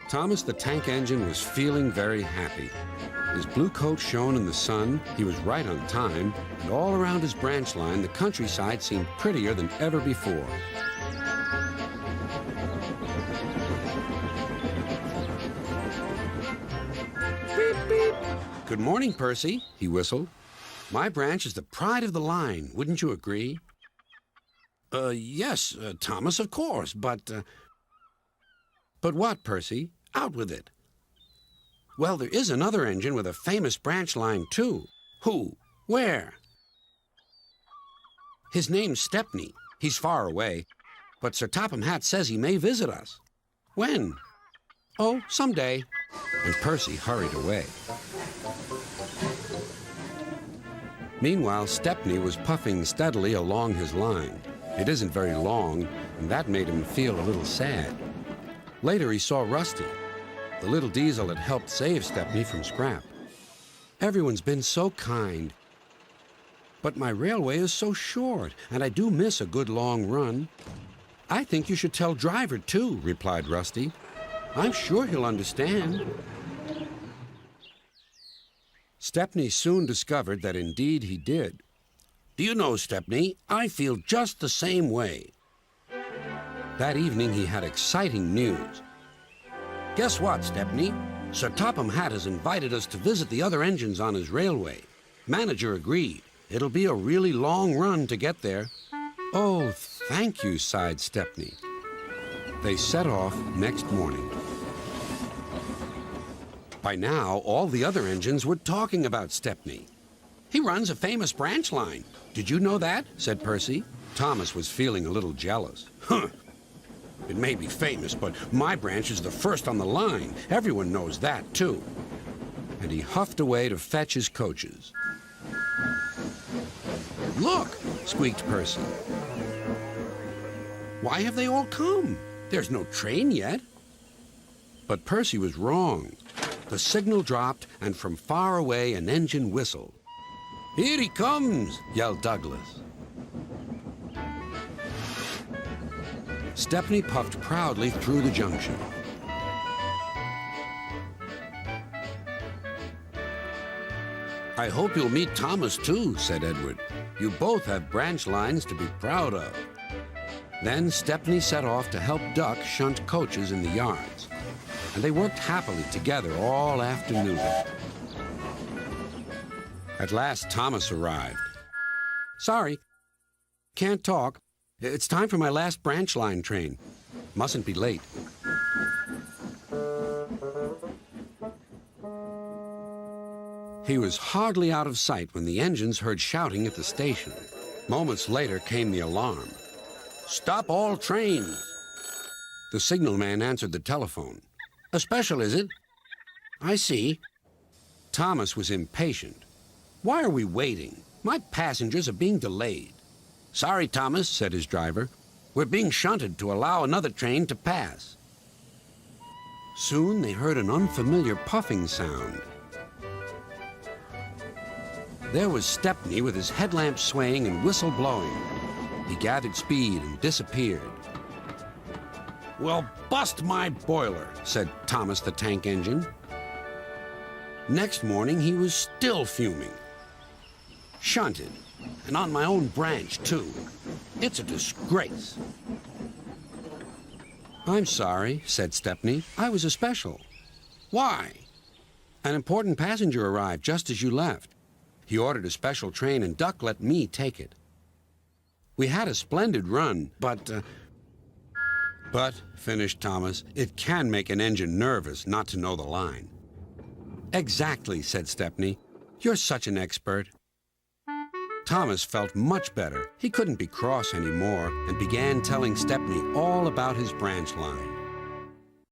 Thomas the tank engine was feeling very happy. His blue coat shone in the sun, he was right on time, and all around his branch line, the countryside seemed prettier than ever before. Beep, beep. Good morning, Percy, he whistled. My branch is the pride of the line, wouldn't you agree? Yes, Thomas, of course, but... But what, Percy? Out with it. Well, there is another engine with a famous branch line, too. Who? Where? His name's Stepney. He's far away, but Sir Topham Hatt says he may visit us. When? Oh, someday. And Percy hurried away. Meanwhile, Stepney was puffing steadily along his line. It isn't very long, and that made him feel a little sad. Later, he saw Rusty, the little diesel that helped save Stepney from scrap. Everyone's been so kind. But my railway is so short, and I do miss a good long run. I think you should tell Driver, too, replied Rusty. I'm sure he'll understand. Stepney soon discovered that indeed he did. Do you know, Stepney, I feel just the same way. That evening he had exciting news. Guess what, Stepney? Sir Topham Hatt has invited us to visit the other engines on his railway. Manager agreed. It'll be a really long run to get there. Oh, thank you, sighed Stepney. They set off next morning. By now, all the other engines were talking about Stepney. He runs a famous branch line. Did you know that? Said Percy. Thomas was feeling a little jealous. Huh. It may be famous, but my branch is the first on the line. Everyone knows that, too. And he huffed away to fetch his coaches. Look, squeaked Percy. Why have they all come? There's no train yet. But Percy was wrong. The signal dropped, and from far away an engine whistled. Here he comes, yelled Douglas. Stepney puffed proudly through the junction. I hope you'll meet Thomas, too, said Edward. You both have branch lines to be proud of. Then Stepney set off to help Duck shunt coaches in the yards, and they worked happily together all afternoon. At last, Thomas arrived. Sorry, can't talk. It's time for my last branch line train. Mustn't be late. He was hardly out of sight when the engines heard shouting at the station. Moments later came the alarm. Stop all trains! The signalman answered the telephone. A special, is it? I see. Thomas was impatient. Why are we waiting? My passengers are being delayed. Sorry, Thomas, said his driver. We're being shunted to allow another train to pass. Soon they heard an unfamiliar puffing sound. There was Stepney with his headlamp swaying and whistle blowing. He gathered speed and disappeared. Well, bust my boiler, said Thomas the tank engine. Next morning he was still fuming. Shunted. And on my own branch, too. It's a disgrace. I'm sorry, said Stepney. I was a special. Why? An important passenger arrived just as you left. He ordered a special train, and Duck let me take it. We had a splendid run, but, finished Thomas, it can make an engine nervous not to know the line. Exactly, said Stepney. You're such an expert. Thomas felt much better. He couldn't be cross anymore and began telling Stepney all about his branch line.